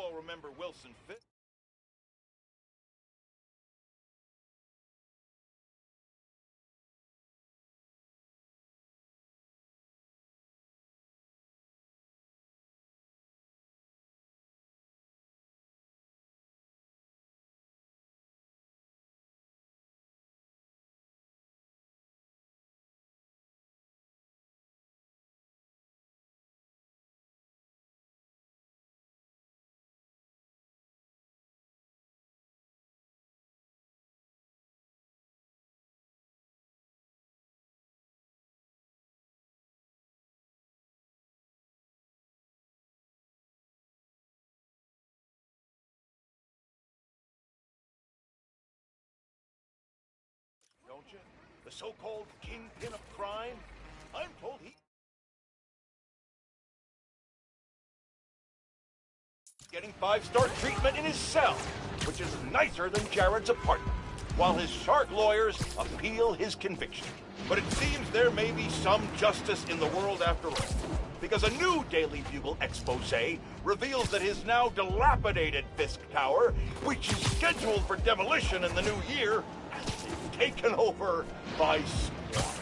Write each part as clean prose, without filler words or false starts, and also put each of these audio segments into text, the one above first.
all remember Wilson Fisk. Don't you? The so-called kingpin of crime? I'm told he's getting 5-star treatment in his cell, which is nicer than Jared's apartment, while his shark lawyers appeal his conviction. But it seems there may be some justice in the world after all, because a new Daily Bugle expose reveals that his now dilapidated Fisk Tower, which is scheduled for demolition in the new year, has been taken over by squatters.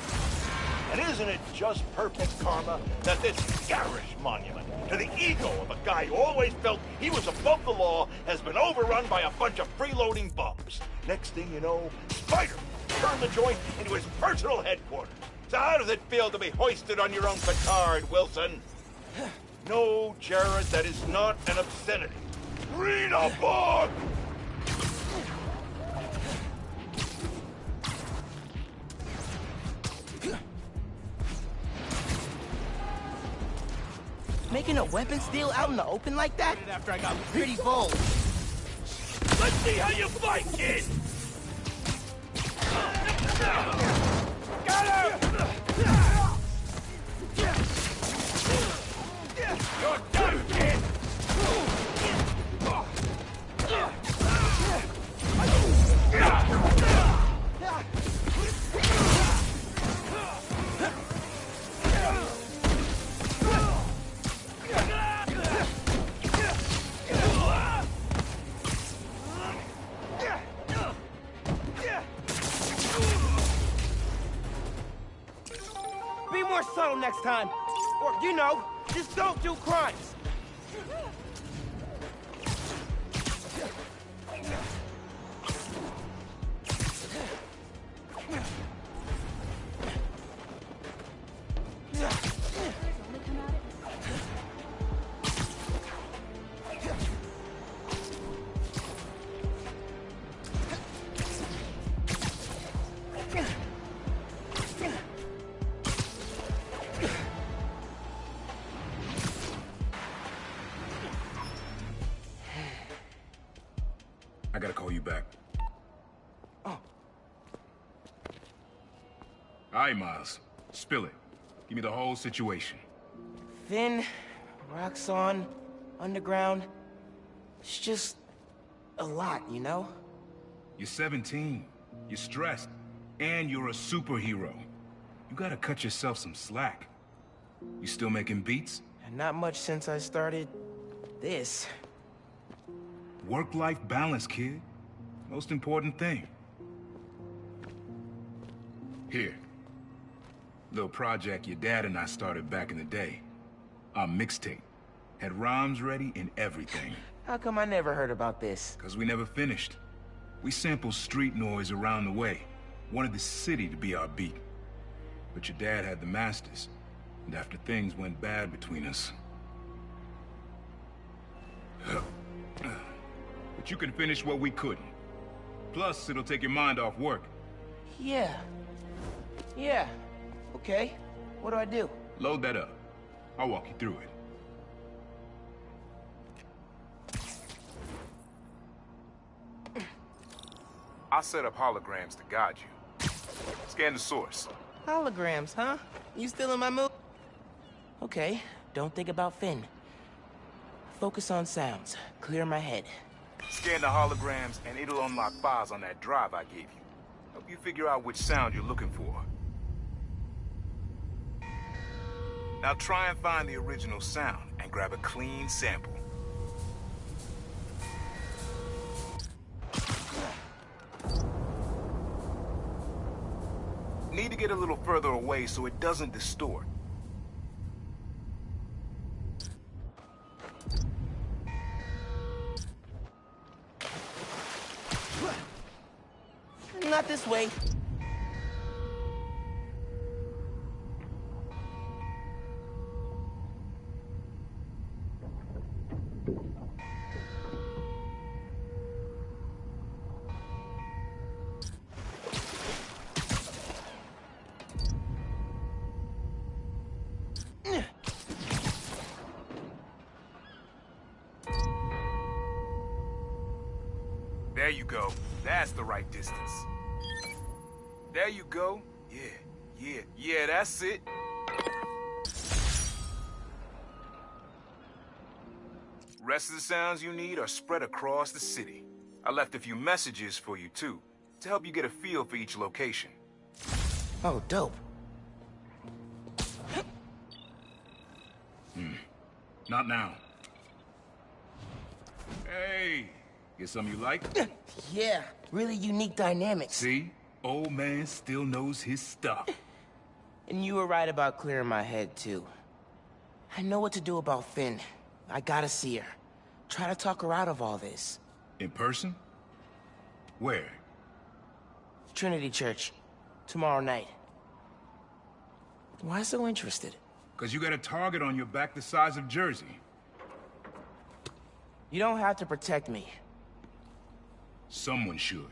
And isn't it just perfect karma that this garish monument to the ego of a guy who always felt he was above the law has been overrun by a bunch of freeloading bums? Next thing you know, Spider turned the joint into his personal headquarters. So how does it feel to be hoisted on your own petard, Wilson? No, Jared, that is not an obscenity. Read a book! Making a weapons deal out in the open like that? After I got pretty bold. Let's see how you fight, kid! Got him! You're done, kid! Be more subtle next time. Or, you know, just don't do crimes. I gotta call you back. Oh. All right, Miles. Spill it. Give me the whole situation. Finn, Roxxon, Underground. It's just a lot, you know? You're 17. You're stressed. And you're a superhero. You gotta cut yourself some slack. You still making beats? And not much since I started this. Work-life balance, kid. Most important thing. Here. Little project your dad and I started back in the day. Our mixtape. Had rhymes ready and everything. How come I never heard about this? 'Cause we never finished. We sampled street noise around the way. Wanted the city to be our beat. But your dad had the masters. And after things went bad between us... But you can finish what we couldn't. Plus, it'll take your mind off work. Yeah. Yeah. Okay. What do I do? Load that up. I'll walk you through it. I'll set up holograms to guide you. Scan the source. Holograms, huh? You still in my mood? Okay. Don't think about Finn. Focus on sounds. Clear my head. Scan the holograms, and it'll unlock files on that drive I gave you. Help you figure out which sound you're looking for. Now try and find the original sound, and grab a clean sample. to get a little further away so it doesn't distort. Not this way. There you go. That's the right distance. There you go. Yeah, that's it. Rest of the sounds you need are spread across the city. I left a few messages for you, too, to help you get a feel for each location. Oh, dope. Not now. Hey, get something you like? Yeah, really unique dynamics. See? Old man still knows his stuff. And you were right about clearing my head, too. I know what to do about Finn. I gotta see her. Try to talk her out of all this. In person? Where? Trinity Church. Tomorrow night. Why so interested? 'Cause you got a target on your back the size of Jersey. You don't have to protect me. Someone should.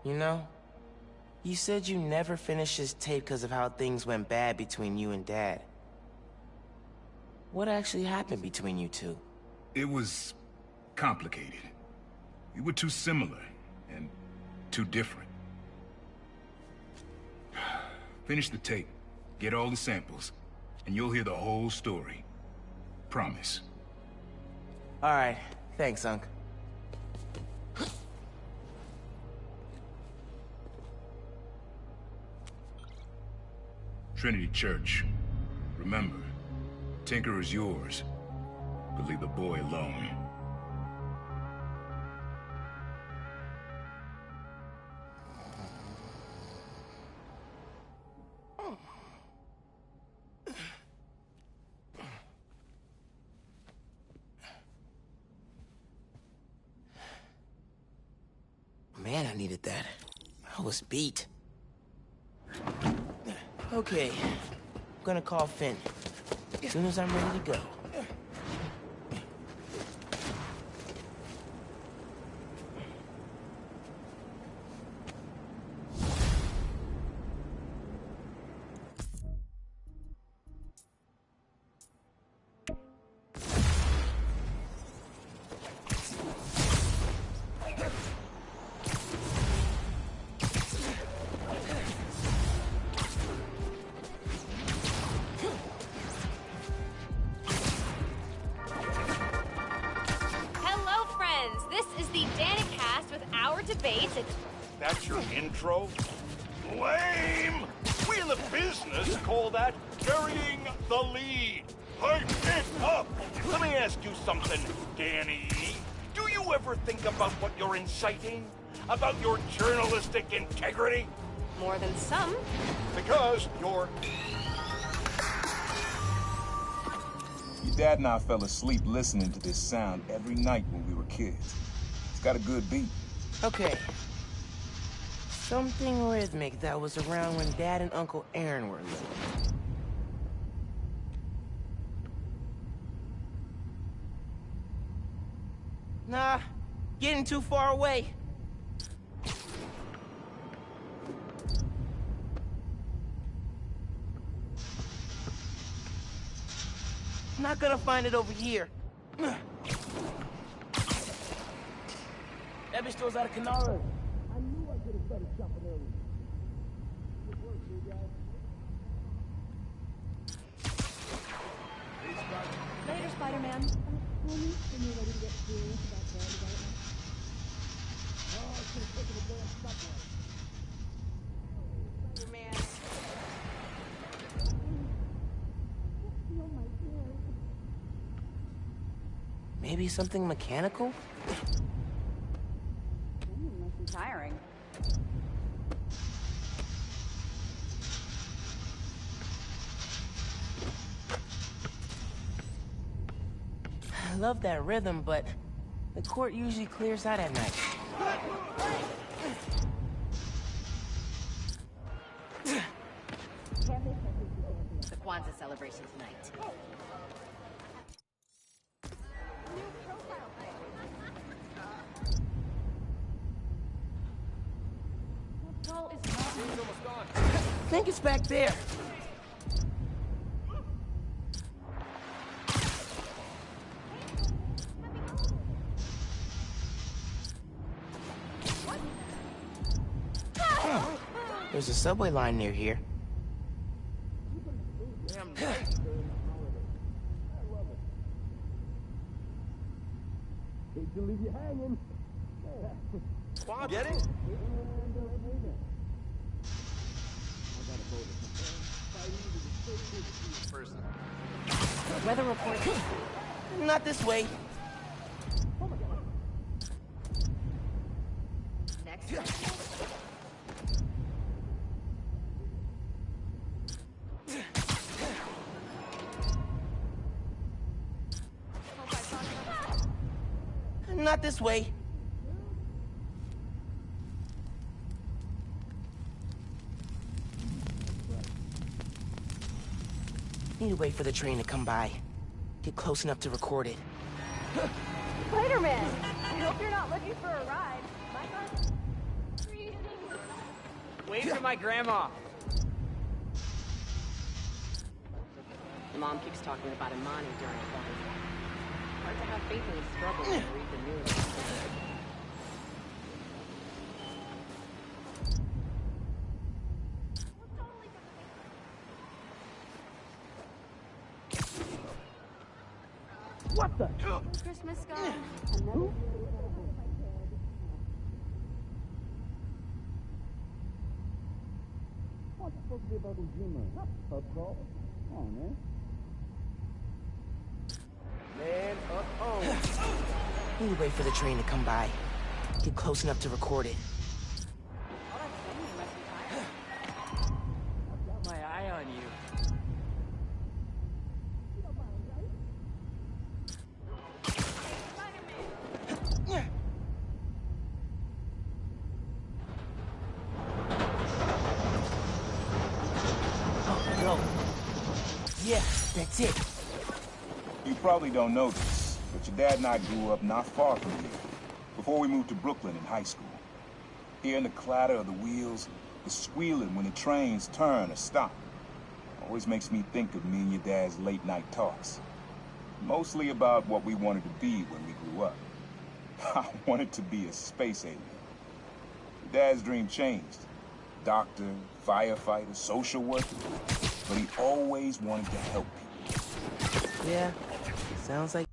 You know, you said you never finished this tape because of how things went bad between you and Dad. What actually happened between you two? It was complicated. We were too similar and too different. Finish the tape, get all the samples, and you'll hear the whole story. Promise. All right, thanks, Unc. Trinity Church. Remember, Tinker is yours, but leave the boy alone. Man, I needed that. I was beat. Okay, I'm gonna call Finn. As soon as I'm ready to go. That's your intro? Lame! We in the business call that burying the lead. Pipe it up! Let me ask you something, Danny. Do you ever think about what you're inciting? About your journalistic integrity? More than some. Because you're... Your dad and I fell asleep listening to this sound every night when we were kids. It's got a good beat. Okay. Something rhythmic that was around when Dad and Uncle Aaron were little. Nah, getting too far away. Not gonna find it over here. That bitch throws out of Canaro. I knew I'd get a better shot for early. Good work, you guys. Later, Spider-Man. When you're ready to get serious about that, you got it now? Oh, I should have taken the damn stoplight. Spider-Man. Feel my ears. Maybe something mechanical? love that rhythm, but the court usually clears out at night. The Kwanzaa celebration tonight. I think it's back there. There's a subway line near here. Hate to leave you hanging. Get it? Weather report. Not this way. Next. Not this way. Need to wait for the train to come by. Get close enough to record it. Spider-Man! I hope you're not looking for a ride. My car's freezing. Wait for my grandma. The mom keeps talking about Imani during it. Hard to have faith in his struggle when you read the news. What the? Christmas gone. What's supposed to be about Ujima? Pub crawl? Come on, man. Man up home. Need to wait for the train to come by. Get close enough to record it. I've got my eye on you. Oh, no. Yeah, that's it. You probably don't know this, but your dad and I grew up not far from here, before we moved to Brooklyn in high school. Hearing the clatter of the wheels, the squealing when the trains turn or stop, always makes me think of me and your dad's late night talks. Mostly about what we wanted to be when we grew up. I wanted to be a space alien. Your dad's dream changed. Doctor, firefighter, social worker, but he always wanted to help people. Yeah, sounds like...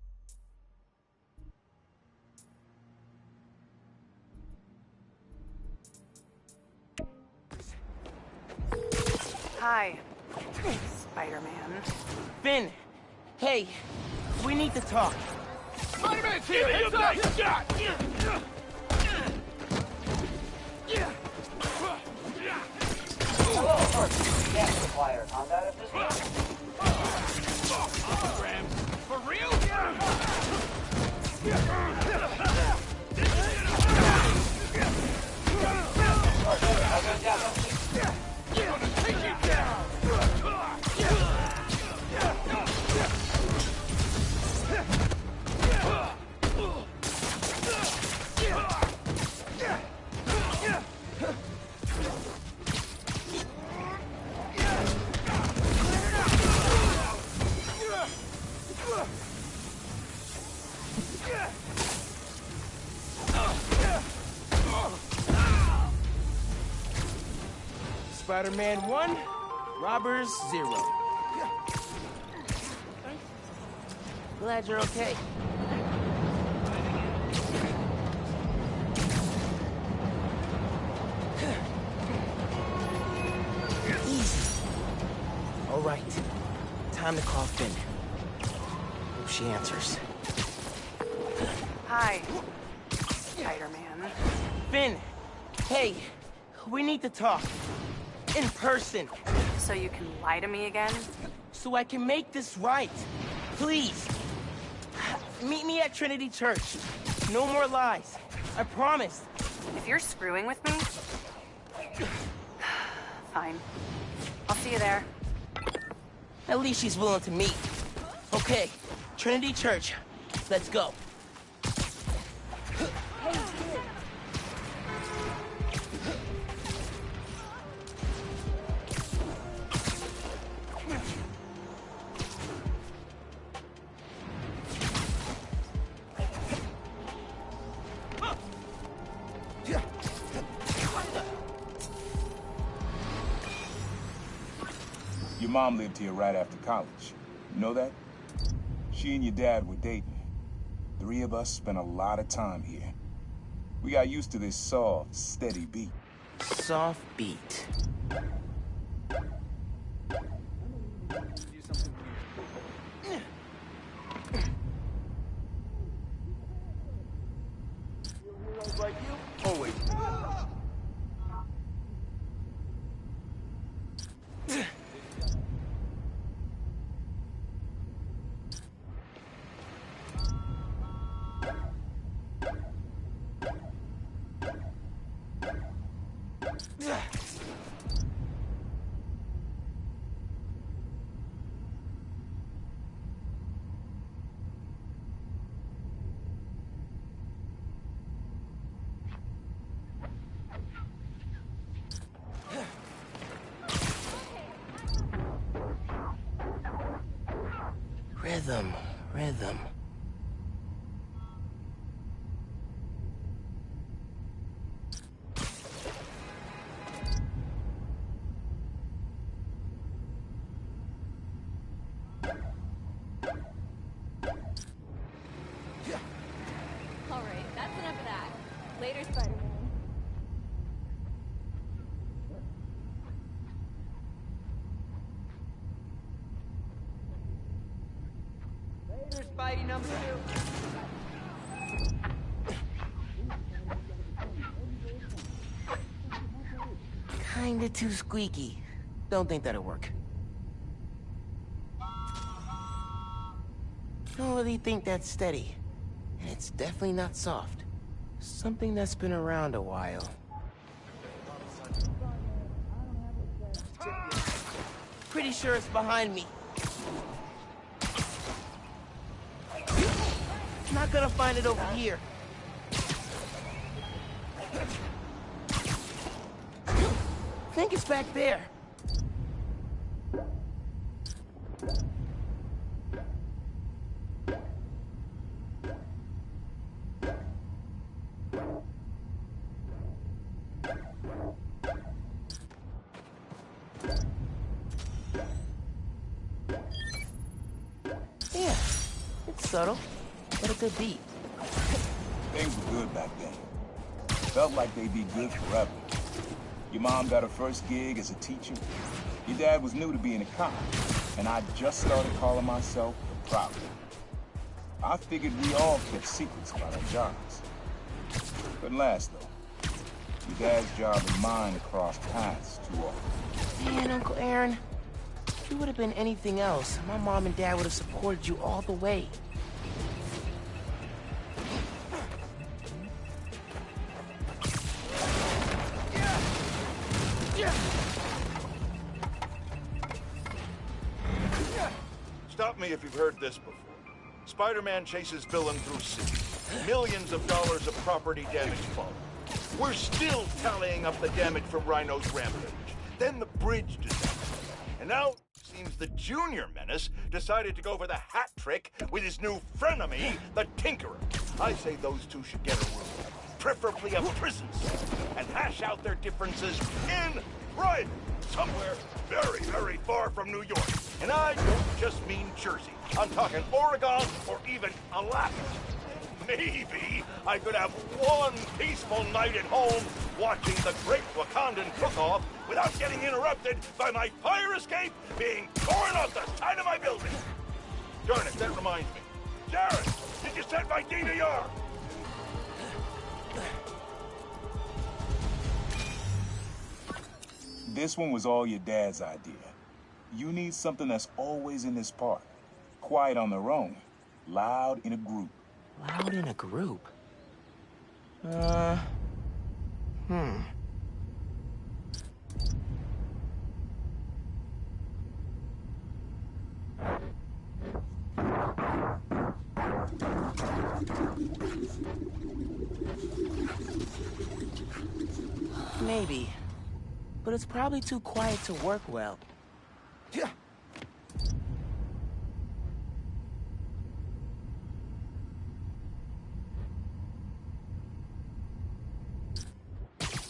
Hi, Spider-Man. Finn! Hey, we need to talk. Spider-Man's here! Heads up! Nice shot! For real? Spider-Man 1, robbers 0. Glad you're okay. Easy. All right. Time to call Finn. Hope she answers. Hi, Spider-Man. Finn! Hey, we need to talk. In person. So you can lie to me again? So I can make this right. Please. Meet me at Trinity Church. No more lies. I promise. If you're screwing with me... Fine. I'll see you there. At least she's willing to meet. Okay, Trinity Church. Let's go. Your mom lived here right after college. You know that? She and your dad were dating. 3 of us spent a lot of time here. We got used to this soft, steady beat. Soft beat. Like you always. Rhythm, rhythm. All right, that's enough of that. Later, Spider-Man. Later, Spidey number 2. Kinda too squeaky. Don't think that'll work. Don't really think that's steady. And it's definitely not soft. Something that's been around a while. Pretty sure it's behind me. Not gonna find it over here. Think it's back there. Yeah, it's subtle, but a good beat. Things were good back then. Felt like they'd be good forever. Your mom got her first gig as a teacher. Your dad was new to being a cop, and I just started calling myself a private. I figured we all kept secrets about our jobs. Couldn't last, though. Your dad's job and mine crossed paths too often. Man, Uncle Aaron, if you would have been anything else, my mom and dad would have supported you all the way. Stop me if you've heard this before. Spider-Man chases villain through city. Millions of dollars of property damage follow. We're still tallying up the damage from Rhino's rampage. Then the bridge disaster. And now, it seems the Junior Menace decided to go for the hat trick with his new frenemy, the Tinkerer. I say those two should get a room, preferably a prison cell, and hash out their differences in private, somewhere very, very far from New York. And I don't just mean Jersey. I'm talking Oregon or even Alaska. Maybe I could have one peaceful night at home watching the Great Wakandan Cook-Off without getting interrupted by my fire escape being torn off the side of my building. Darn it, that reminds me. Jared, did you set my DVR? This one was all your dad's idea. You need something that's always in this park. Quiet on their own, loud in a group. Loud in a group. Maybe. But it's probably too quiet to work well.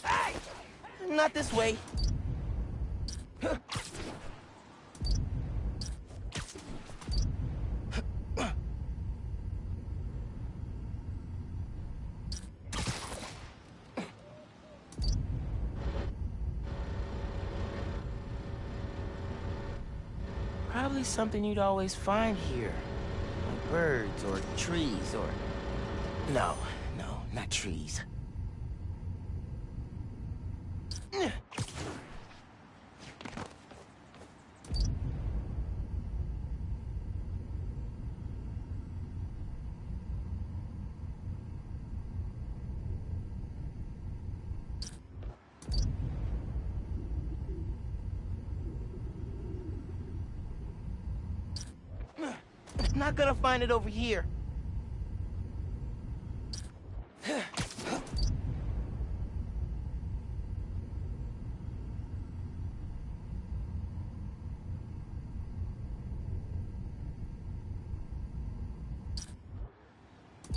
Hey! Not this way. Probably something you'd always find here. Like birds or trees or... No, not trees. Not gonna find it over here.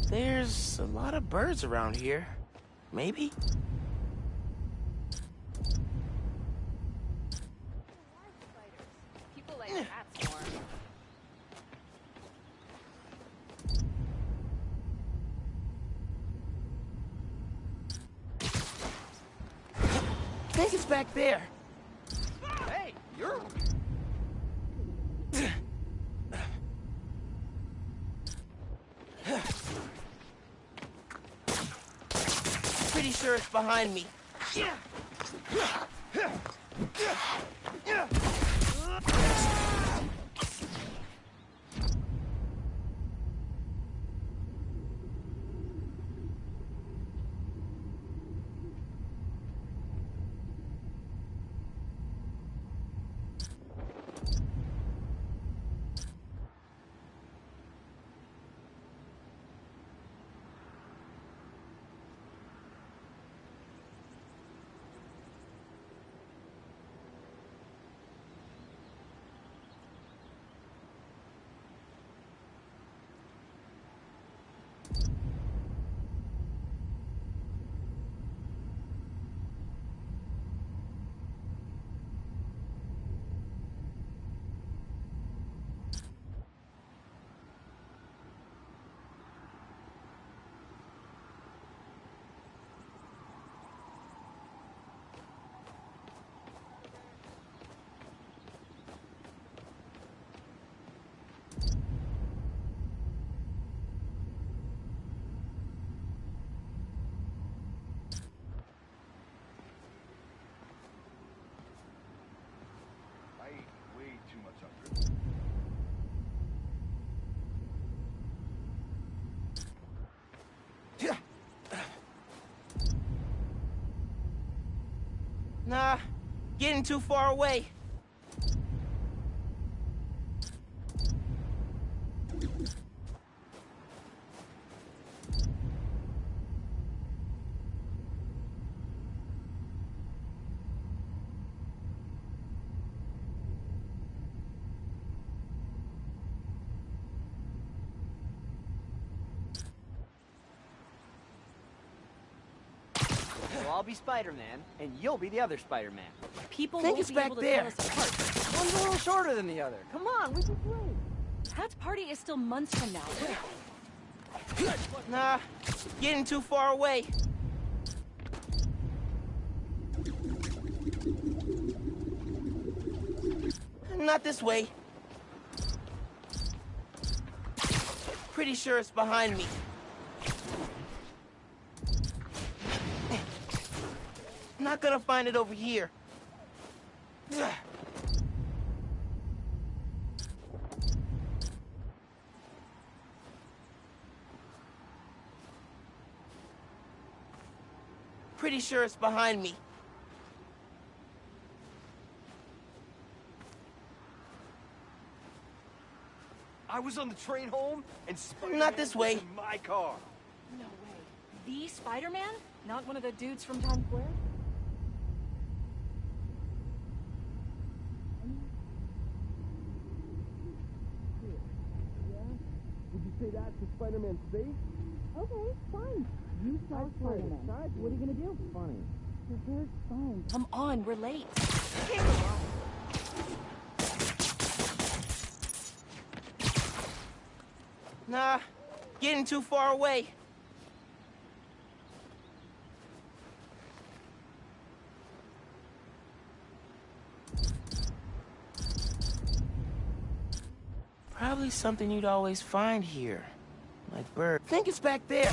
There's a lot of birds around here. Maybe? People like cats more. I think it's back there. Hey, you're... Pretty sure it's behind me. I ate way too much of it. Nah, getting too far away. Well, I'll be Spider-Man, and you'll be the other Spider-Man. People Think won't it's be back able to there. tell us apart. One's a little shorter than the other. Come on, we can play. Pat's party is still months from now. Nah, getting too far away. Not this way. Pretty sure it's behind me. Not gonna find it over here. Pretty sure it's behind me. I was on the train home, and Spider-Man Not this way. was in my car. No way. The Spider-Man? Not one of the dudes from Times Square? Would you say that's the Spider-Man safe? Okay, fine. You saw Spider-Man. What are you gonna do? Funny. Your hair's fine. Come on, we're late. Nah, getting too far away. Probably something you'd always find here. Like birds. Think it's back there.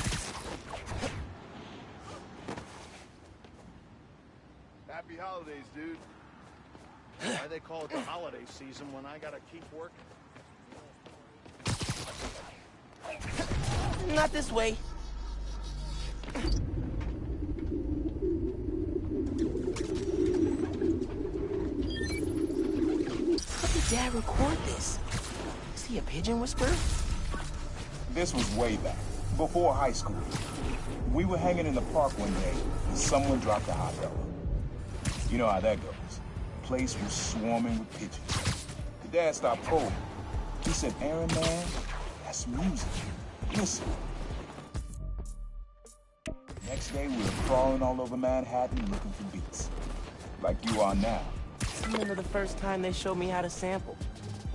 Happy holidays, dude. Why they call it the holiday season when I gotta keep working? Not this way. How did Dad record this? Is he a pigeon whisperer? This was way back, before high school. We were hanging in the park one day, and someone dropped a hot dog. You know how that goes. The place was swarming with pigeons. The dad stopped cold. He said, Aaron, man, that's music. Listen. Next day, we were crawling all over Manhattan looking for beats. Like you are now. I remember the first time they showed me how to sample.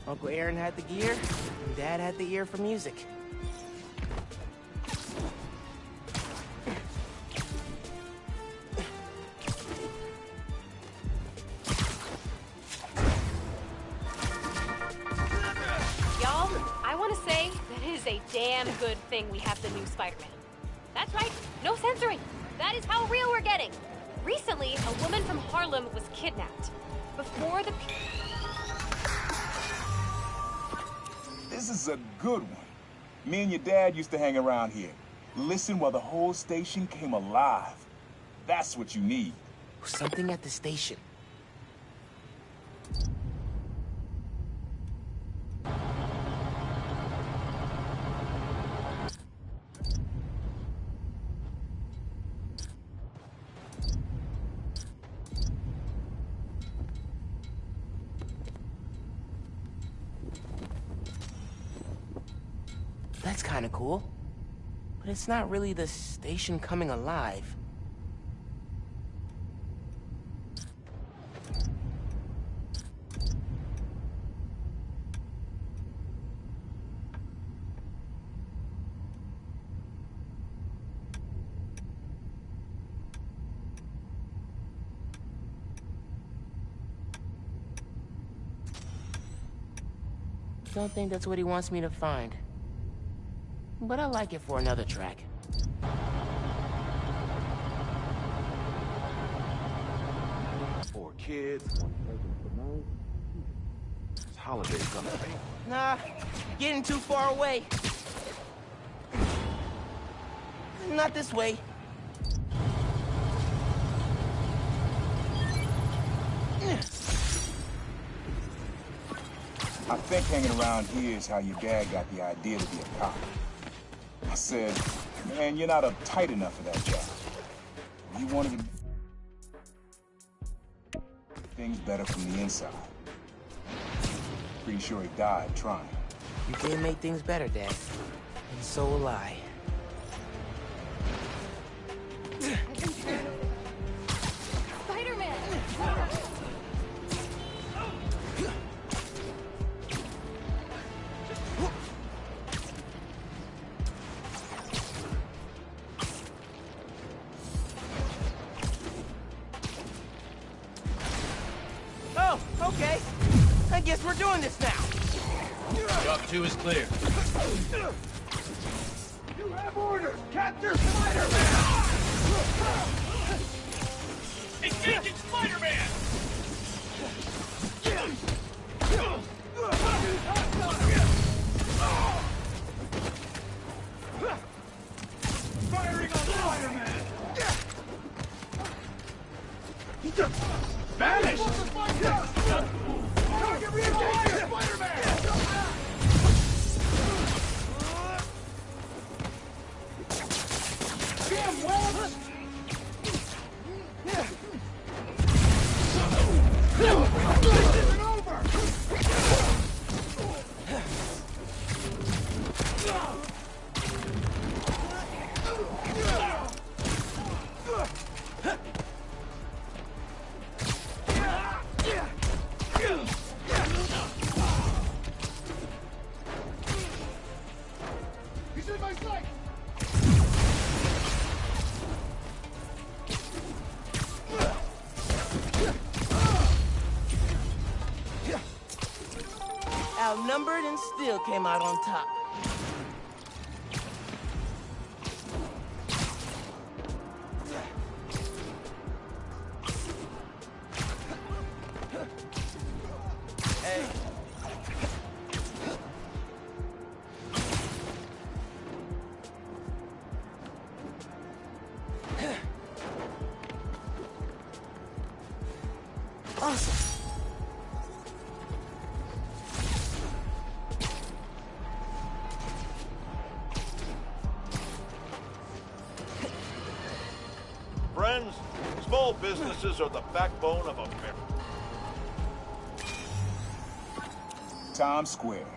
Uncle Aaron had the gear, and Dad had the ear for music. Y'all, I want to say that it is a damn good thing we have the new Spider-Man. That's right, no censoring. That is how real we're getting. Recently, a woman from Harlem was kidnapped. Before the... This is a good one. Me and your dad used to hang around here. Listen while the whole station came alive. That's what you need. Something at the station. That's kind of cool. But it's not really the station coming alive. Don't think that's what he wants me to find. But I like it for another track. 4 kids, 1 present for night. It's holidays coming, baby. Nah, getting too far away. Not this way. I think hanging around here is how your dad got the idea to be a cop. I said, man, you're not uptight enough for that job. He wanted to make things better from the inside. Pretty sure he died trying. You did make things better, Dad. And so will I. Spider-Man! Oh, okay. I guess we're doing this now. Job 2 is clear. You have orders! Capture Spider-Man! Engaging Spider-Man! Firing on Spider-Man! outnumbered and still came out on top. Hey. Awesome. Friends, small businesses are the backbone of America. Times Square.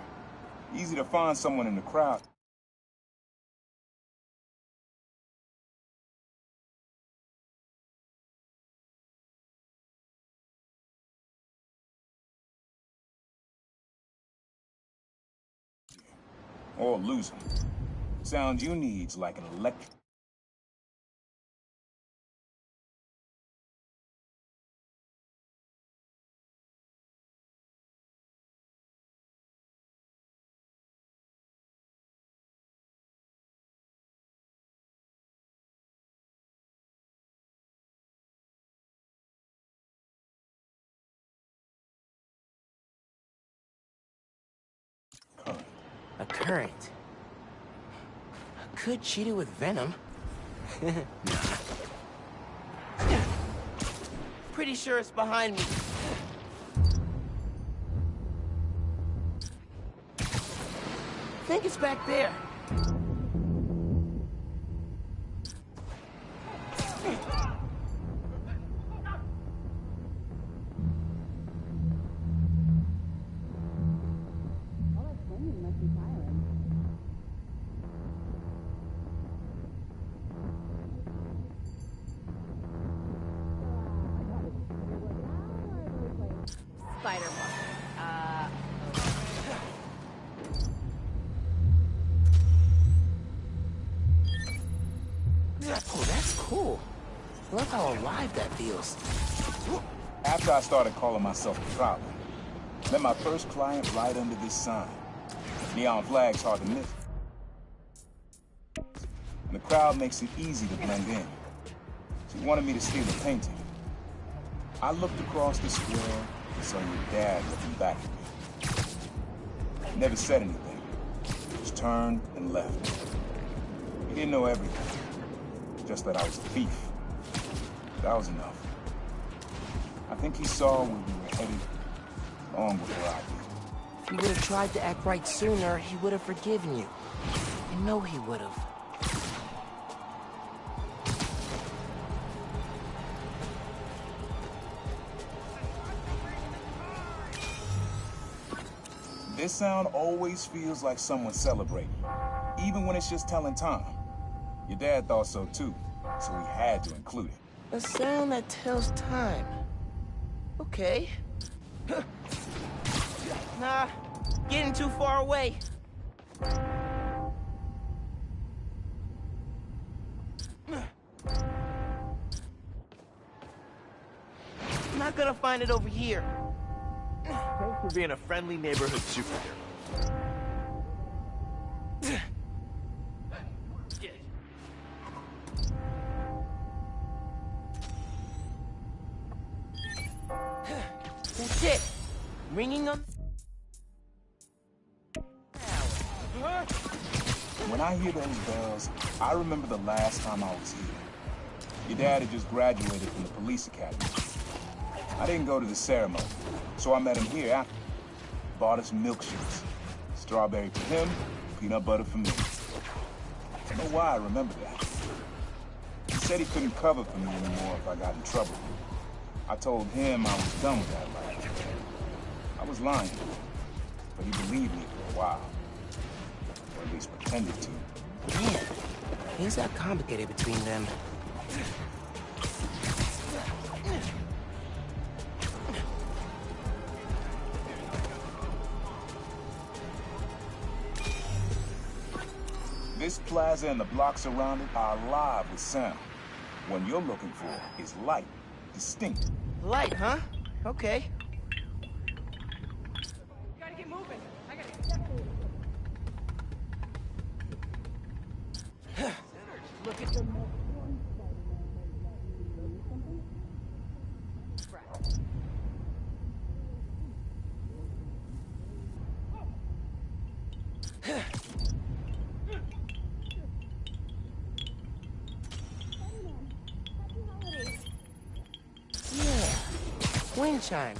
Easy to find someone in the crowd. Or lose them. Sound you need's like an electric. A current. Could cheat it with venom. Nah. Pretty sure it's behind me. Think it's back there. Oh, that's cool. I love how alive that feels. After I started calling myself a problem, met my first client right under this sign. Neon flag's hard to miss. And the crowd makes it easy to blend in. She wanted me to steal a painting. I looked across the square and saw your dad looking back at me. Never said anything. Just turned and left. He didn't know everything. Just that I was a thief. That was enough. I think he saw where we were headed long before I did. If you would have tried to act right sooner, he would have forgiven you. I know he would have. This sound always feels like someone celebrating, even when it's just telling time. Your dad thought so too, so we had to include it. A sound that tells time. Okay. Nah, getting too far away. I'm not gonna find it over here. Thanks for being a friendly neighborhood superhero. That's it. Ringing on. When I hear those bells, I remember the last time I was here. Your dad had just graduated from the police academy. I didn't go to the ceremony, so I met him here after. Bought us milkshakes. Strawberry for him, peanut butter for me. I don't know why I remember that. He said he couldn't cover for me anymore if I got in trouble. I told him I was done with that life. I was lying, but he believed me for a while. Or at least pretended to. Man, things got complicated between them. This plaza and the blocks around it are alive with sound. What you're looking for is light, distinct. Light, huh? Okay. Gotta get moving. Wind chime.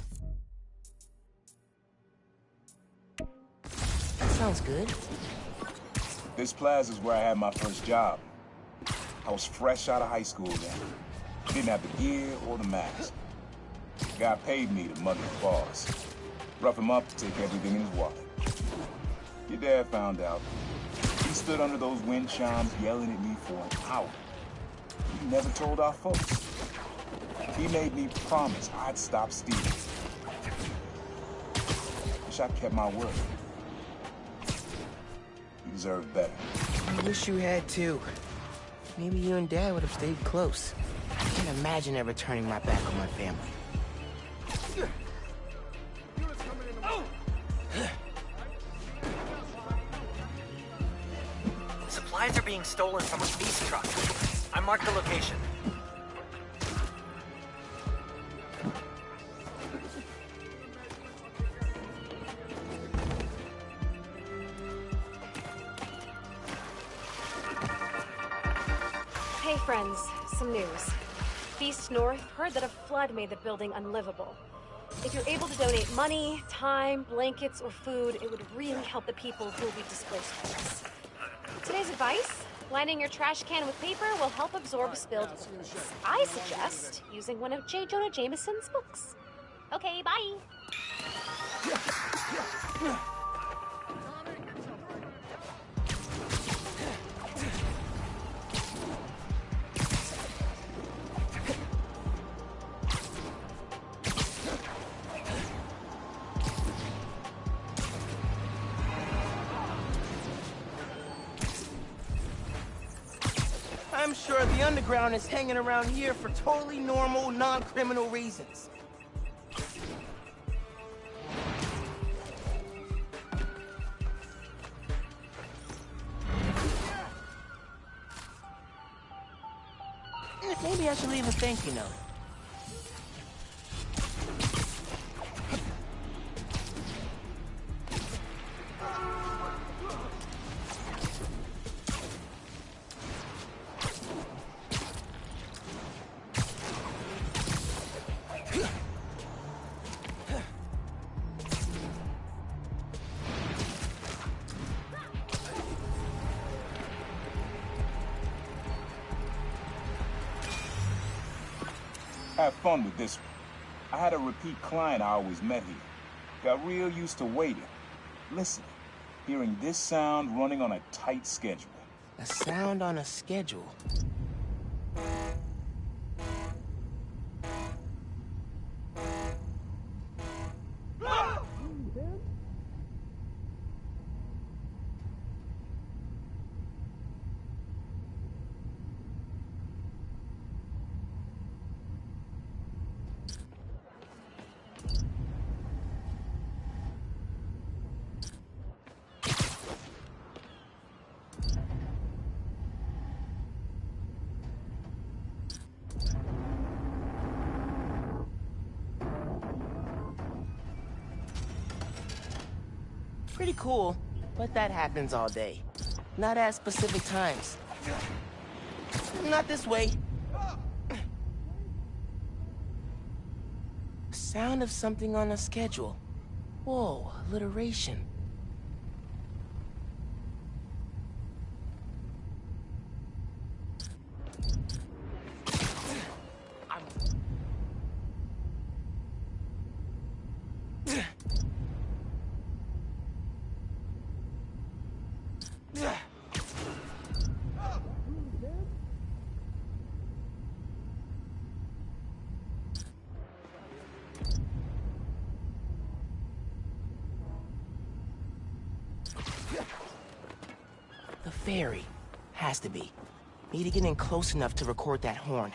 That sounds good. This plaza's where I had my first job. I was fresh out of high school then. Didn't have the gear or the mask. The guy paid me to mug his boss. Rough him up to take everything in his wallet. Your dad found out. He stood under those wind chimes yelling at me for an hour. He never told our folks. He made me promise I'd stop stealing. Wish I kept my word. You deserve better. I wish you had too. Maybe you and Dad would have stayed close. I can't imagine ever turning my back on my family. Supplies are being stolen from a beast truck. I marked the location. Hey friends, some news. Feast North heard that a flood made the building unlivable. If you're able to donate money, time, blankets, or food, it would really help the people who will be displaced by this. Today's advice? Lining your trash can with paper will help absorb spilled fluids. I suggest using one of J. Jonah Jameson's books. Okay, bye! I'm sure the underground is hanging around here for totally normal, non-criminal reasons. Maybe I should leave a thank you note. Have fun with this one. I had a repeat client I always met here. Got real used to waiting, listening, hearing this sound running on a tight schedule. A sound on a schedule? Pretty cool, but that happens all day. Not at specific times. Not this way. Sound of something on a schedule. Whoa, alliteration. The ferry. Has to be. Need to get in close enough to record that horn.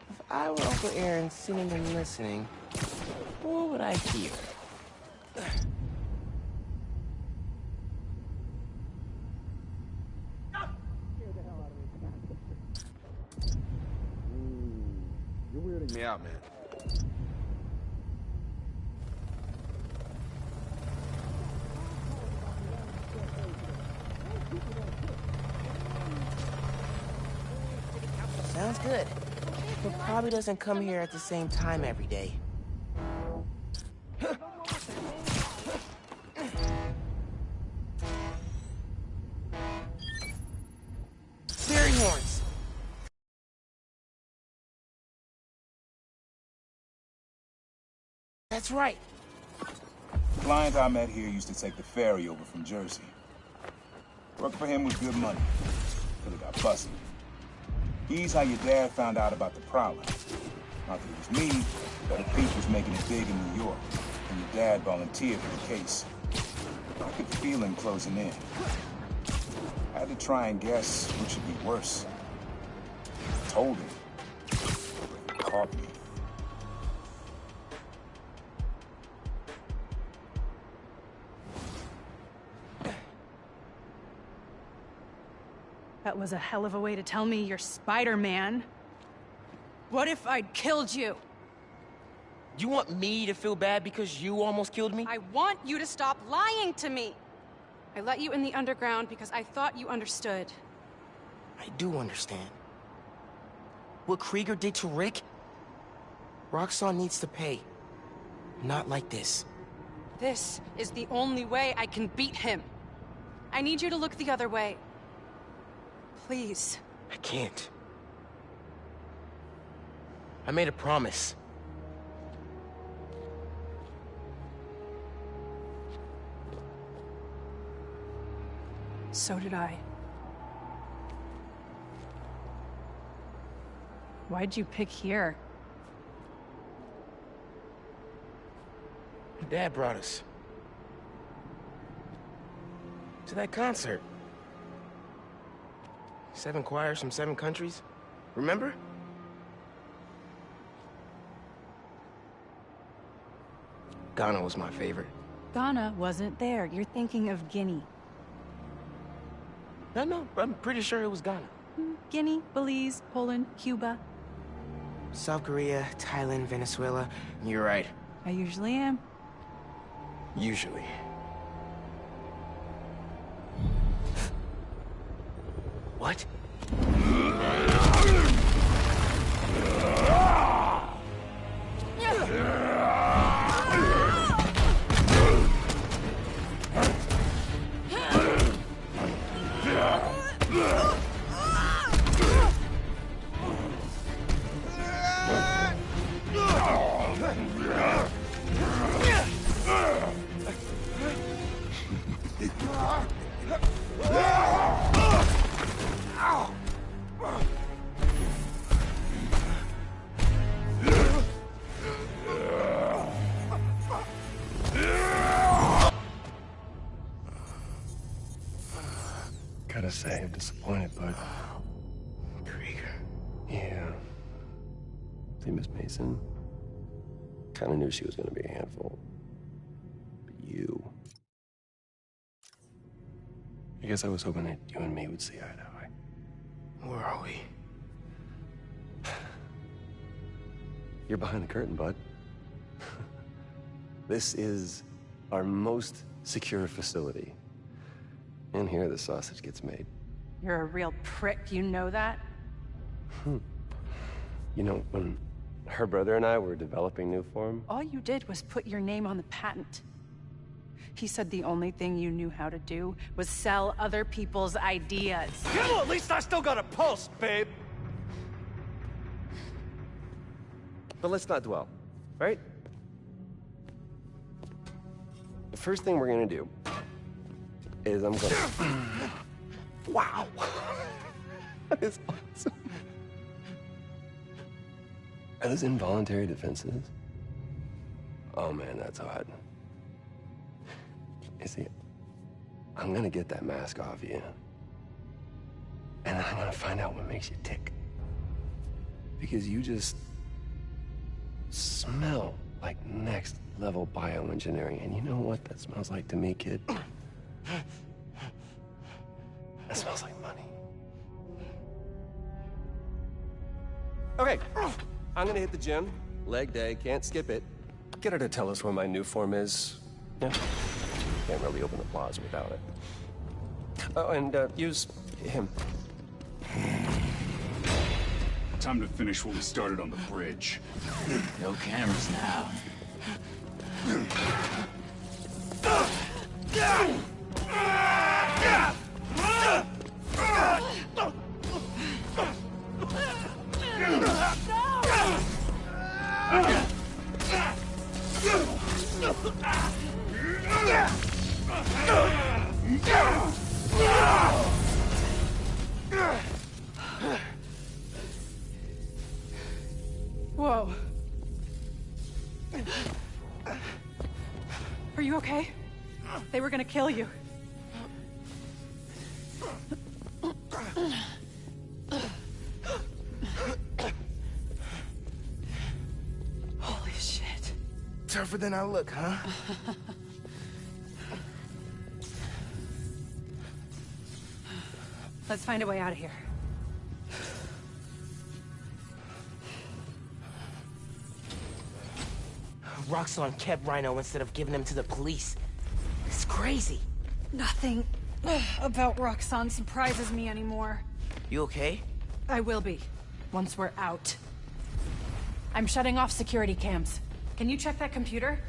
If I were Uncle Aaron sitting and listening, what would I hear? You're weirding me out, man. good, but probably doesn't come here at the same time every day. Fairy horns! That's right. The client I met here used to take the ferry over from Jersey. Working for him was good money, till he got busted. He's how your dad found out about the Prowler. Not that it was me, but Pete was making it big in New York, and your dad volunteered for the case. I could feel him closing in. I had to try and guess which should be worse. I told him. He caught me. That was a hell of a way to tell me you're Spider-Man. What if I'd killed you? You want me to feel bad because you almost killed me? I want you to stop lying to me. I let you in the underground because I thought you understood. I do understand. What Krieger did to Rick? Roxxon needs to pay. Not like this. This is the only way I can beat him. I need you to look the other way. Please. I can't. I made a promise. So did I. Why'd you pick here? Dad brought us. To that concert. 7 choirs from 7 countries. Remember? Ghana was my favorite. Ghana wasn't there. You're thinking of Guinea. No, I'm pretty sure it was Ghana. Guinea, Belize, Poland, Cuba. South Korea, Thailand, Venezuela. You're right. I usually am. Usually. What? Gotta say, I'm disappointed, bud. Krieger. Yeah. See, Miss Mason? Kinda knew she was gonna be a handful. But you... I guess I was hoping that you and me would see eye to eye. Where are we? You're behind the curtain, bud. This is our most secure facility. And here the sausage gets made. You're a real prick, you know that? You know, when her brother and I were developing Nuform... All you did was put your name on the patent. He said the only thing you knew how to do was sell other people's ideas. Yeah, well, at least I still got a pulse, babe. But let's not dwell, right? The first thing we're gonna do is I'm gonna... Wow! That is awesome. Are those involuntary defenses? Oh man, that's hot. You see, I'm gonna get that mask off you. And then I'm gonna find out what makes you tick. Because you just smell like next level bioengineering. And you know what that smells like to me, kid? That smells like money. Okay, I'm gonna hit the gym. Leg day, can't skip it. Get her to tell us where my new form is. Yeah. Can't really open the plaza without it. Oh, and use him. Time to finish what we started on the bridge. No cameras now. Whoa. Are you okay? They were gonna kill you. Holy shit. Tougher than I look, huh? Let's find a way out of here. Roxxon kept Rhino instead of giving him to the police. It's crazy. Nothing about Roxxon surprises me anymore. You okay? I will be, once we're out. I'm shutting off security cams. Can you check that computer?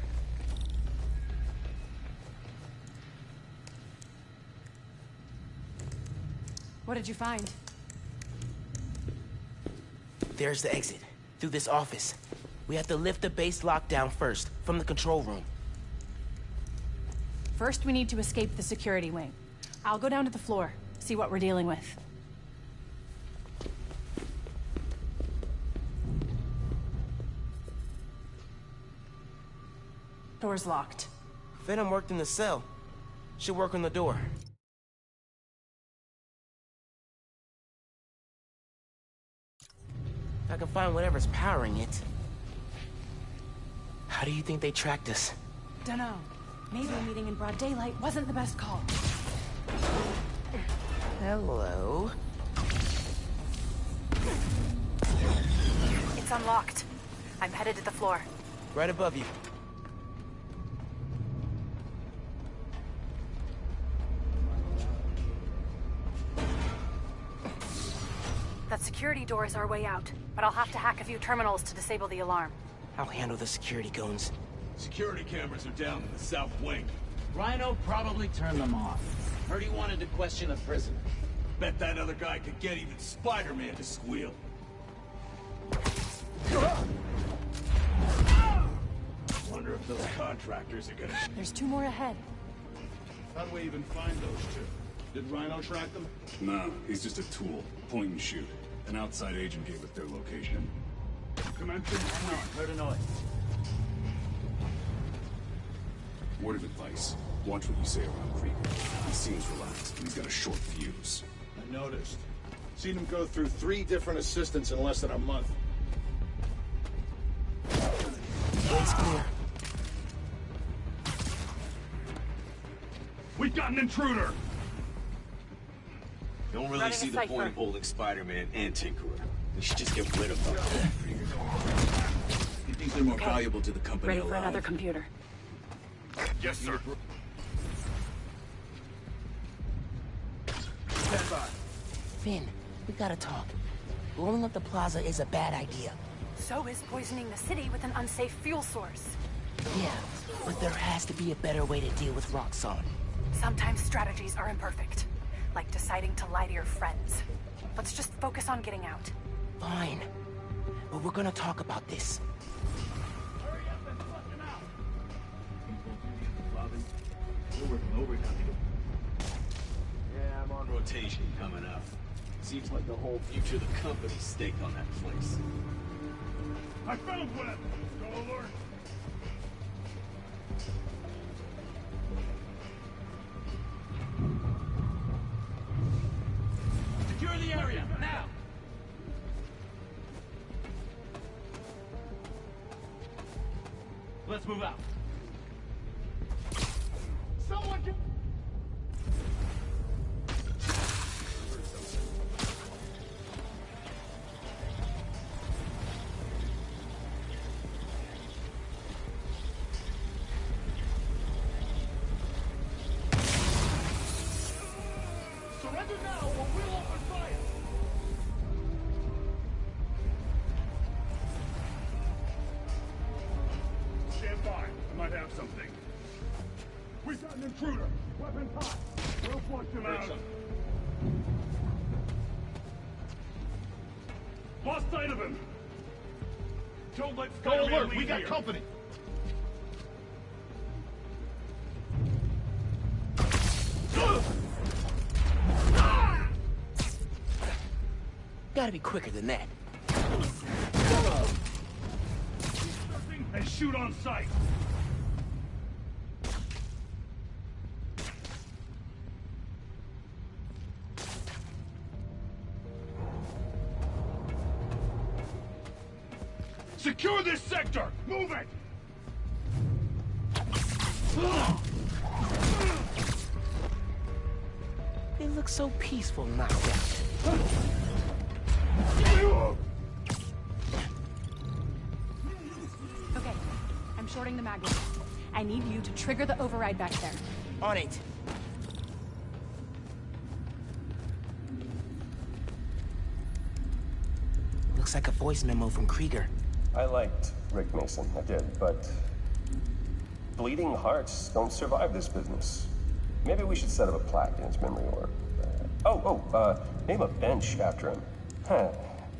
What did you find? There's the exit. Through this office. We have to lift the base lockdown first, from the control room. First, we need to escape the security wing. I'll go down to the floor, see what we're dealing with. Door's locked. Venom worked in the cell. Should work on the door. I can find whatever's powering it. How do you think they tracked us? Dunno. Maybe meeting in broad daylight wasn't the best call. Hello? It's unlocked. I'm headed to the floor. Right above you. That security door is our way out, but I'll have to hack a few terminals to disable the alarm. I'll handle the security goons. Security cameras are down in the south wing. Rhino probably turned them off. Heard he wanted to question the prisoner. Bet that other guy could get even Spider-Man to squeal. Wonder if those contractors are gonna... There's two more ahead. How do we even find those two? Did Rhino track them? No, he's just a tool. Point and shoot. An outside agent gave us their location. Commencing. Hang on, heard a noise. Word of advice. Watch what you say around Krieger. He seems relaxed, and he's got a short fuse. I noticed. Seen him go through 3 different assistants in less than a month. Way's clear. We've got an intruder! Don't really see the point of holding Spider-Man and Tinkerer. We should just get rid of them. You think they're more valuable to the company Ready for alive? another computer. Yes, sir. Stand by. Finn, we gotta talk. Blowing up the plaza is a bad idea. So is poisoning the city with an unsafe fuel source. Yeah, but there has to be a better way to deal with Roxxon. Sometimes strategies are imperfect. Like deciding to lie to your friends. Let's just focus on getting out. Fine. But we're gonna talk about this. Hurry up and flush him out! We're working overtime. Yeah, I'm on rotation coming up. Seems like the whole future of the company's staked on that place. I found one! Go alert! Secure the area, now! Let's move out. Someone get... Surrender now or we'll open fire! might have something. We've got an intruder. Weapons hot. We'll flush him out. Lost sight of him. Don't let Spider-Man leave. We got company. Gotta be quicker than that. And shoot on sight. Secure this sector! Move it! They look so peaceful knocked out. Okay, I'm shorting the magnet. I need you to trigger the override back there. On it. Looks like a voice memo from Krieger. I liked Rick Mason, I did, but bleeding hearts don't survive this business. Maybe we should set up a plaque in his memory, or... name a bench after him. Huh,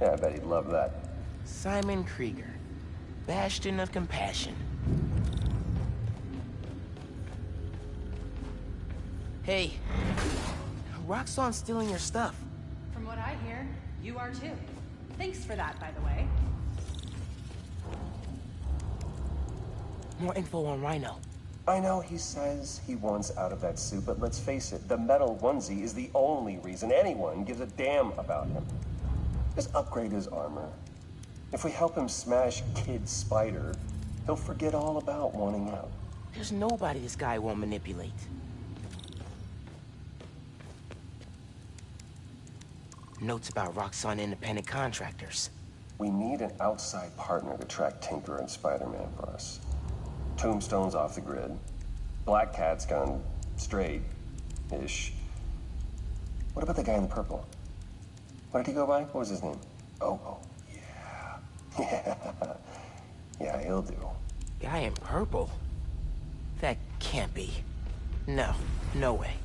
yeah, I bet he'd love that. Simon Krieger, bastion of compassion. Hey, Roxxon's stealing your stuff. From what I hear, you are too. Thanks for that, by the way. More info on Rhino. I know he says he wants out of that suit, but let's face it, the metal onesie is the only reason anyone gives a damn about him. Just upgrade his armor. If we help him smash Kid Spider, he'll forget all about wanting out. There's nobody this guy won't manipulate. Notes about Roxxon independent contractors. We need an outside partner to track Tinker and Spider-Man for us. Tombstone's off the grid. Black Cat's gone straight-ish. What about the guy in the purple? What did he go by? What was his name? Oh, yeah. Yeah, he'll do. Guy in purple? That can't be. No, no way.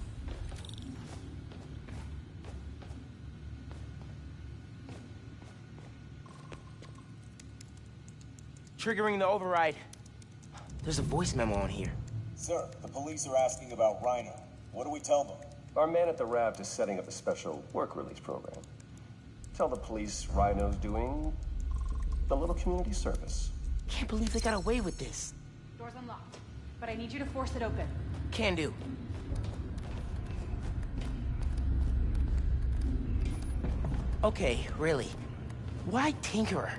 Triggering the override. There's a voice memo on here. Sir, the police are asking about Rhino. What do we tell them? Our man at the Raft is setting up a special work release program. Tell the police Rhino's doing a little community service. Can't believe they got away with this. Door's unlocked, but I need you to force it open. Can do. Okay, really. Why Tinkerer?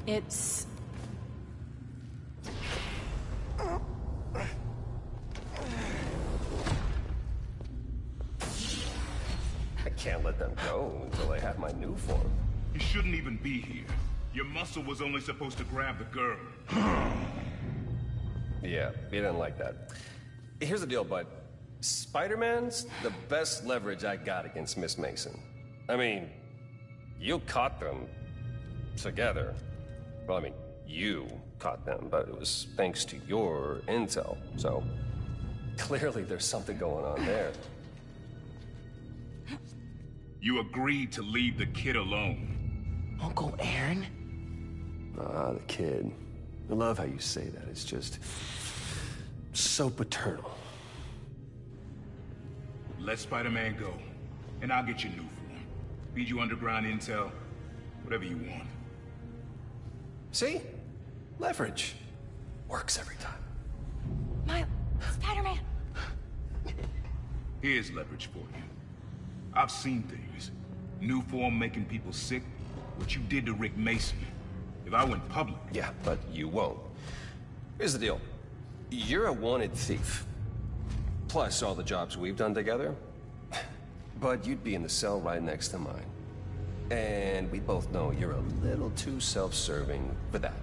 It's... I can't let them go until I have my new form. You shouldn't even be here. Your muscle was only supposed to grab the girl. Yeah, he didn't like that. Here's the deal, bud. Spider-Man's the best leverage I got against Miss Mason. I mean, you caught them together. Well, I mean, you caught them, but it was thanks to your intel. So, clearly there's something going on there. You agreed to leave the kid alone. Uncle Aaron? Ah, the kid. I love how you say that. It's just so paternal. Let Spider-Man go, and I'll get you new form. Feed you underground intel, whatever you want. See? Leverage. Works every time. Miles, Spider-Man. Here's leverage for you. I've seen things. New form making people sick. What you did to Rick Mason. If I went public... Yeah, but you won't. Here's the deal. You're a wanted thief. Plus all the jobs we've done together. But you'd be in the cell right next to mine. And we both know you're a little too self-serving for that.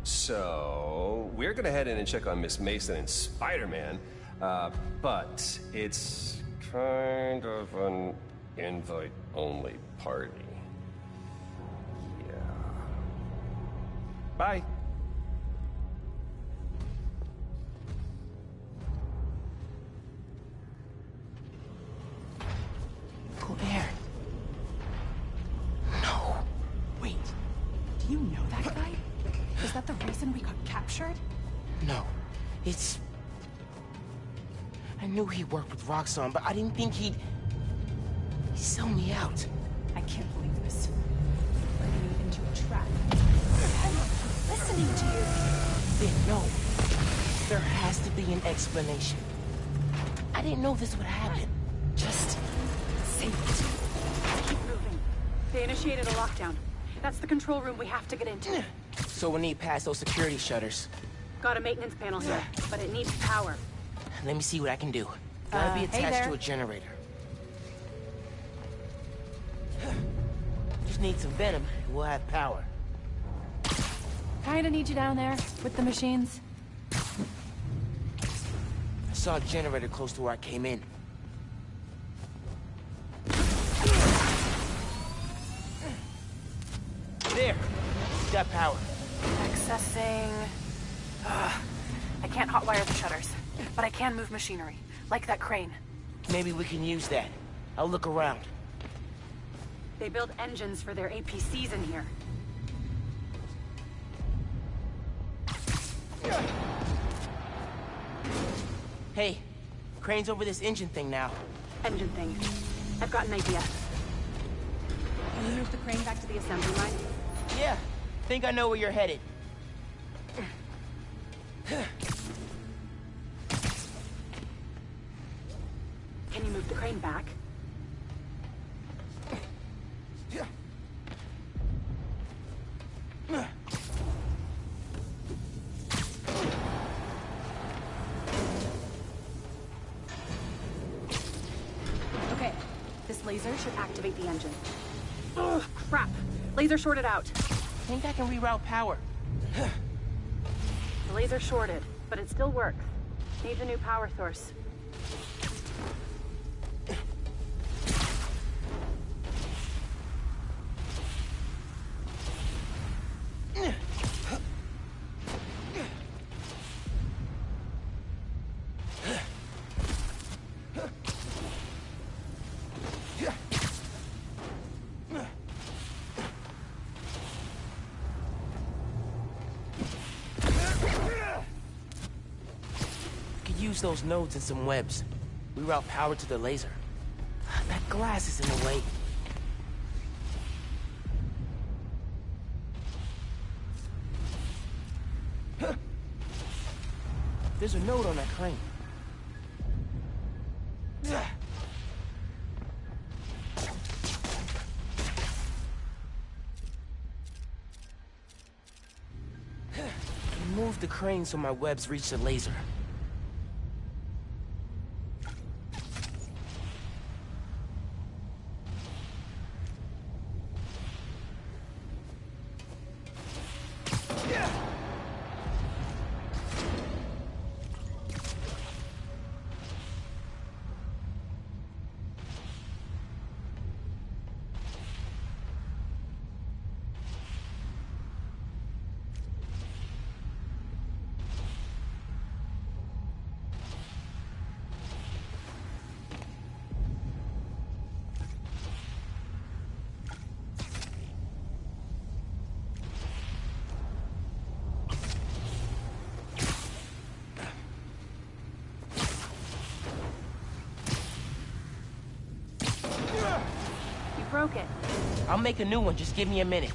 So, we're gonna head in and check on Miss Mason and Spider-Man, but it's kind of an invite-only party. Yeah. Bye. know that guy? Is that the reason we got captured? No. It's... I knew he worked with Roxxon, but I didn't think he'd sell me out. I can't believe this. Bringing me into a trap. I'm not listening to you. Then no. There has to be an explanation. I didn't know this would happen. Just save it. Keep moving. They initiated a lockdown. That's the control room we have to get into. So we'll need past those security shutters. Got a maintenance panel here, but it needs power. Let me see what I can do. Gotta be attached there. to a generator. Just need some venom, and we'll have power. Kinda need you down there, with the machines. I saw a generator close to where I came in. There! Got power. Accessing... I can't hotwire the shutters, but I can move machinery, like that crane. Maybe we can use that. I'll look around. They build engines for their APCs in here. Hey, crane's over this engine thing now. Engine thing. I've got an idea. Can you move the crane back to the assembly line? Yeah, think I know where you're headed. Can you move the crane back? Okay, this laser should activate the engine. Ugh, crap! Laser shorted out. Think I can reroute power. The laser shorted, but it still works. Needs a new power source. Use those nodes and some webs. Reroute power to the laser. That glass is in the way. There's a node on that crane. Move the crane so my webs reach the laser. Broke it. I'll make a new one, just give me a minute.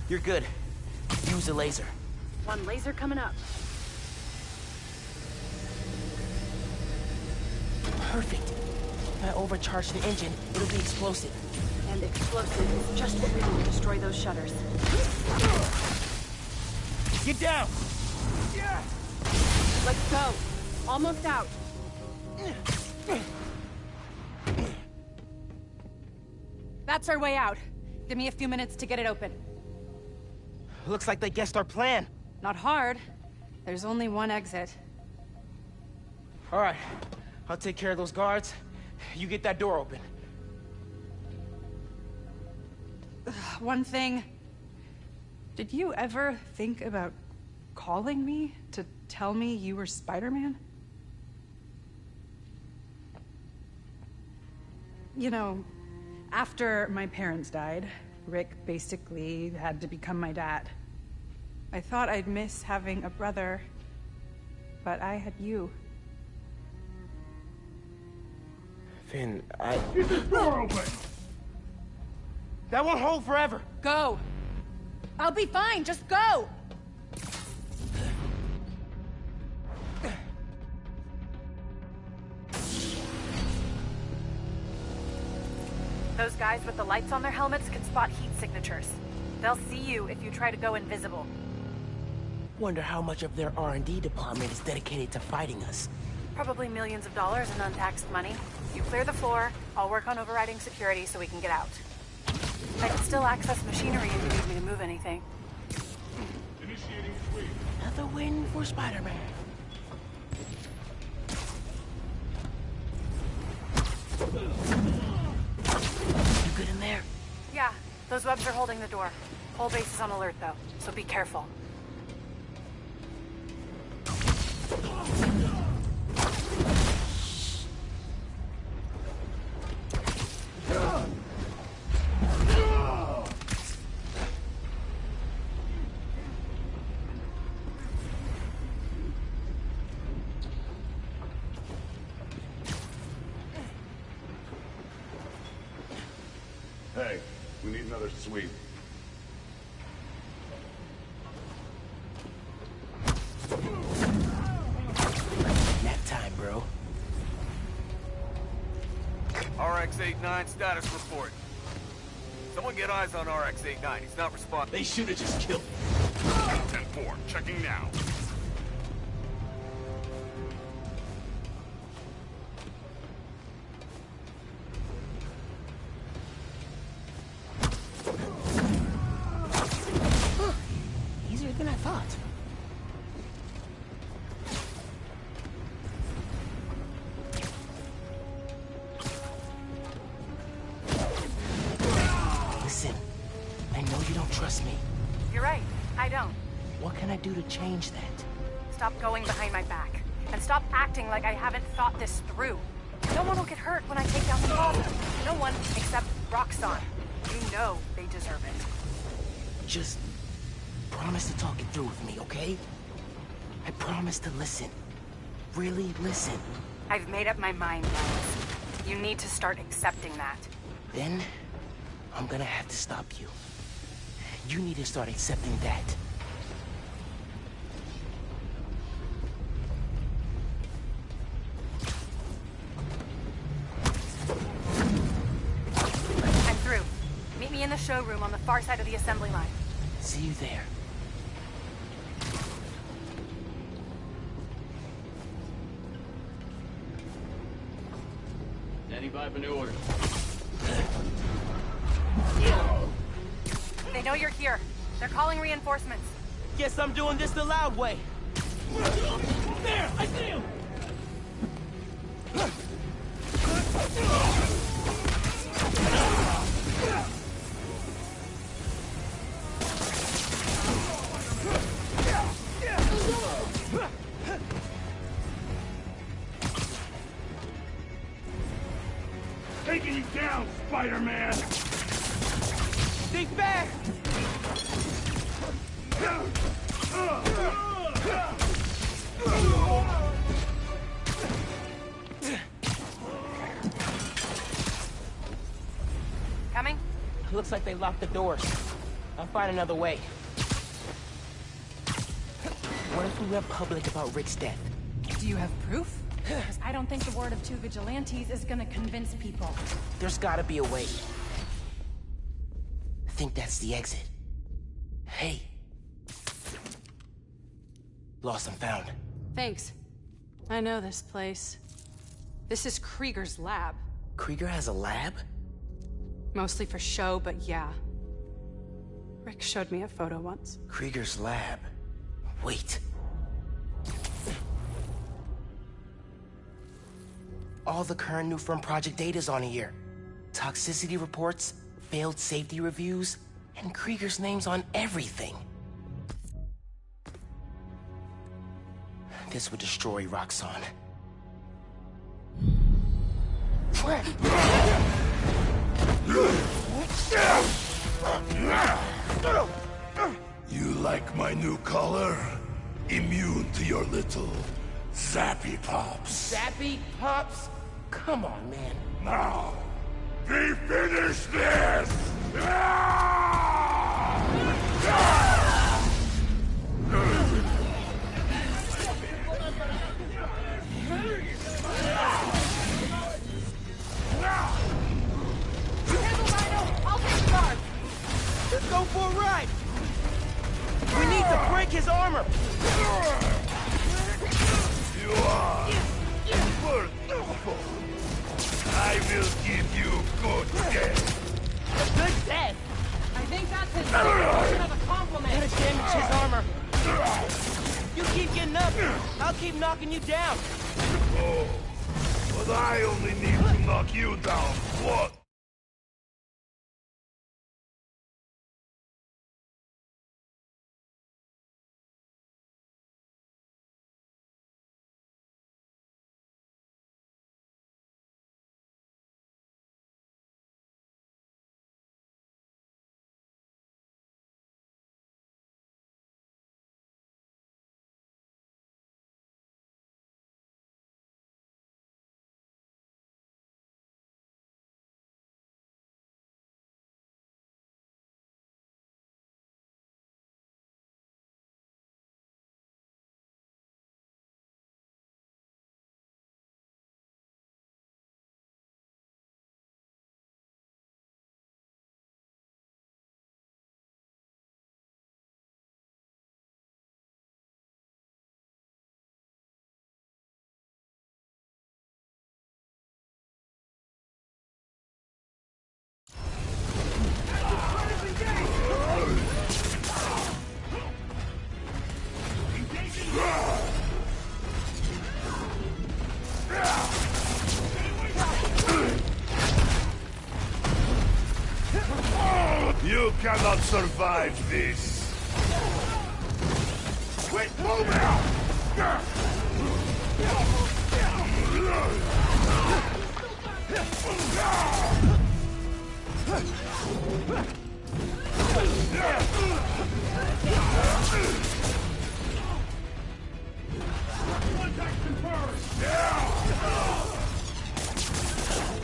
You're good. Use the laser. One laser coming up. Perfect. If I overcharge the engine, it'll be explosive. And explosive is just what we need to destroy those shutters. Get down! Yeah. Let's go. Almost out. That's our way out. Give me a few minutes to get it open. Looks like they guessed our plan. Not hard. There's only one exit. All right, I'll take care of those guards. You get that door open. One thing. Did you ever think about calling me to tell me you were Spider-Man? You know, after my parents died, Rick basically had to become my dad. I thought I'd miss having a brother, but I had you. Finn, Get this door open! That won't hold forever! Go! I'll be fine, just go! Those guys with the lights on their helmets can spot heat signatures. They'll see you if you try to go invisible. Wonder how much of their R&D department is dedicated to fighting us. Probably millions of dollars in untaxed money. You clear the floor, I'll work on overriding security so we can get out. I can still access machinery if you need me to move anything. Initiating sweep. Another win for Spider-Man. You good in there? Yeah, those webs are holding the door. Whole base is on alert though, so be careful. Hey, we need another sweep. Nap time, bro. RX-89 status report. Someone get eyes on RX-89. He's not responding. They should have just killed him. 10-4, checking now. Easier than I thought. Listen, I know you don't trust me. You're right, I don't. What can I do to change that? Stop going behind my back. And stop acting like I haven't thought this through. No one will get hurt when I take down the wall. No one except Roxxon. You know they deserve it. Just promise to talk it through with me, okay? I promise to listen. Really listen. I've made up my mind, Miles. You need to start accepting that. Then, I'm gonna have to stop you. You need to start accepting that. I'm through. Meet me in the showroom on the far side of the assembly line. See you there. Standing by for new order. They know you're here. They're calling reinforcements. Guess I'm doing this the loud way. There! I see him! Taking you down, Spider-Man! Think back! Coming? Looks like they locked the doors. I'll find another way. What if we went public about Rick's death? Do you have proof? Because I don't think the word of two vigilantes is gonna convince people. There's gotta be a way. I think that's the exit. Hey. Lost and found. Thanks. I know this place. This is Krieger's lab. Krieger has a lab? Mostly for show, but yeah. Rick showed me a photo once. Krieger's lab. Wait. All the current Nuform project data's on here. Toxicity reports, failed safety reviews, and Krieger's name's on everything. This would destroy Roxxon. You like my new color? Immune to your little zappy pops. Zappy Pops? Come on, man. Now, we finish this! Let's go for a ride! We need to break his armor! You are wonderful. I will give you good death. A good death? I think that's his version of a compliment. Gotta damage his armor. You keep getting up, I'll keep knocking you down. Oh, but I only need to knock you down once. You cannot survive this. Quit moving!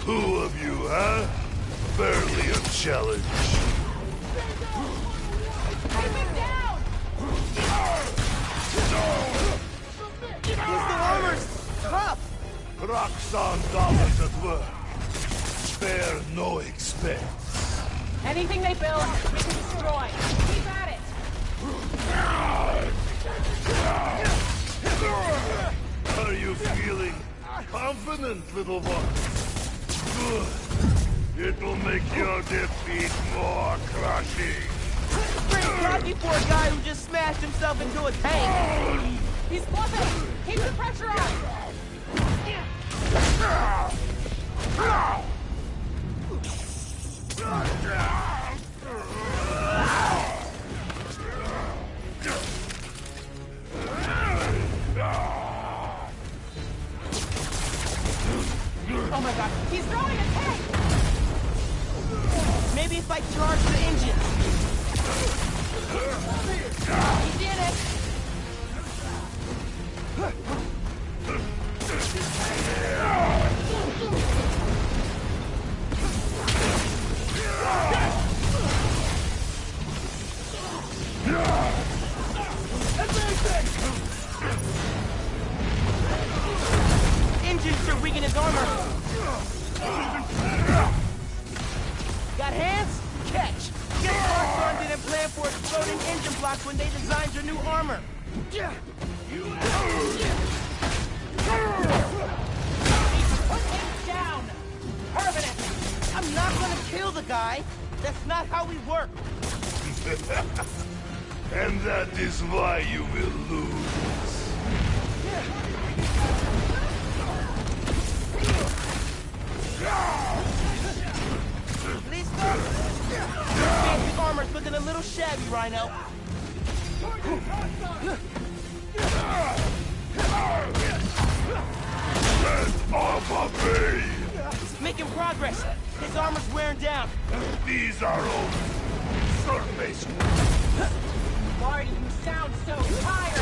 Who of you, huh? Barely a challenge. His armor's tough! Roxxon dollars at work. Spare no expense. Anything they build, we can destroy. Keep at it. Are you feeling confident, little one? Good. It'll make your defeat more crushing. Pretty cocky for a guy who just smashed himself into a tank. He's bluffing. Keep the pressure on. Oh my god, he's throwing a tank! Maybe if I charge the engine. He did it! Engines are weakening his armor. Got hands? Catch! Guess Roxxon didn't plan for exploding engine blocks when they designed your new armor. Put him down. Permanent. I'm not gonna kill the guy. That's not how we work. And that is why you will lose. Listo? Fancy armor's looking a little shabby, Rhino. Get off of me! He's making progress. His armor's wearing down. These are all surface. Marty, you sound so tired!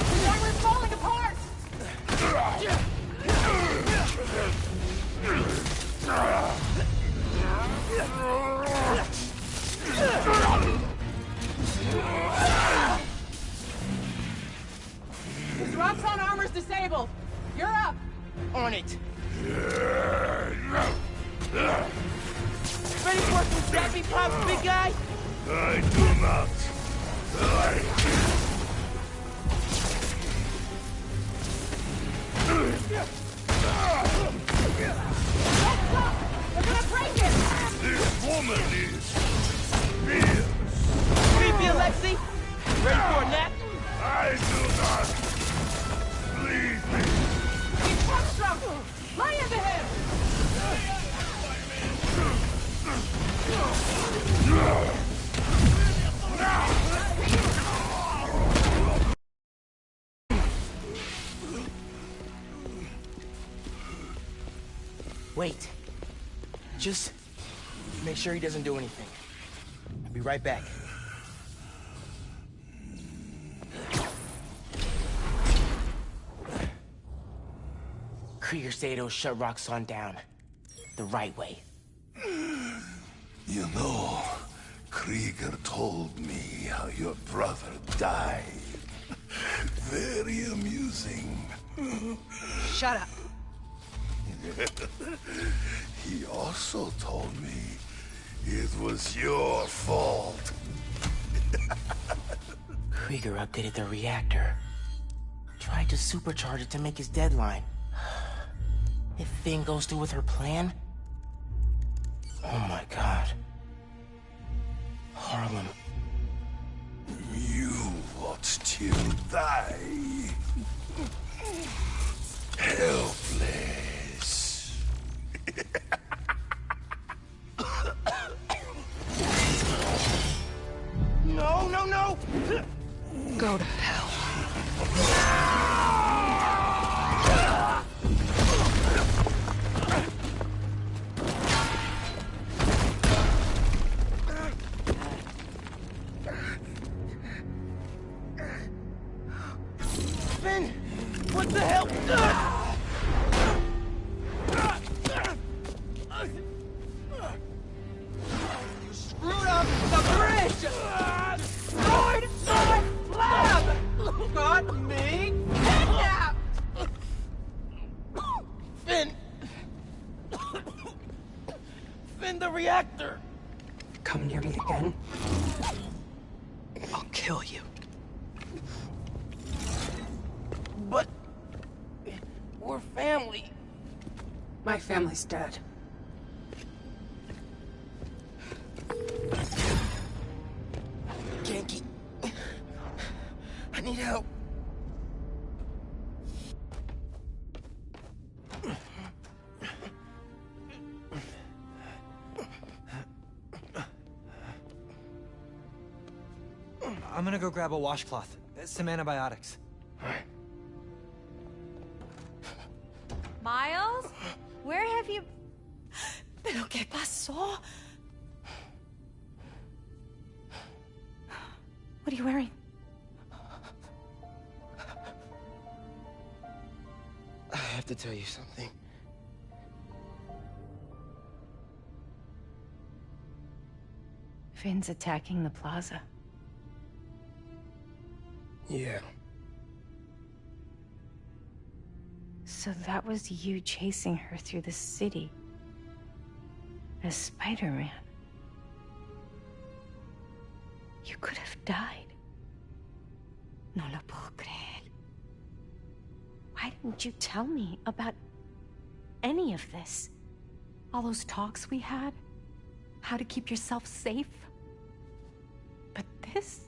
His armor's falling apart! His Roxxon armor's disabled. You're up. On it. Ready for some sappy pops, big guy? I do not. We're gonna break it! This woman is fierce. Creepy, Alexi. Ready for a nap? I do not. Leave me. He's punch-drunk! Lay into him! Wait. Just make sure he doesn't do anything. I'll be right back. Krieger said he'll shut Roxxon down. The right way. You know, Krieger told me how your brother died. Very amusing. Shut up. He also told me it was your fault. Krieger updated the reactor. Tried to supercharge it to make his deadline. If Phin goes through with her plan... Oh my god. Harlem. You watch till die. Helpless. No, no, no! Go to hell. Phin! What the hell? You screwed up the bridge! Destroyed my lab! Got me kidnapped! Phin! Phin, the reactor! Come near me again. I'll kill you. But... we're family. My family's dead. Ganke. I need help. I'm gonna go grab a washcloth, some antibiotics. Miles? Where have you... ¿Pero qué pasó? What are you wearing? I have to tell you something. Phin's attacking the plaza. Yeah. So that was you chasing her through the city. As Spider-Man. You could have died. No lo puedo creer. Why didn't you tell me about any of this? All those talks we had? how to keep yourself safe. But this?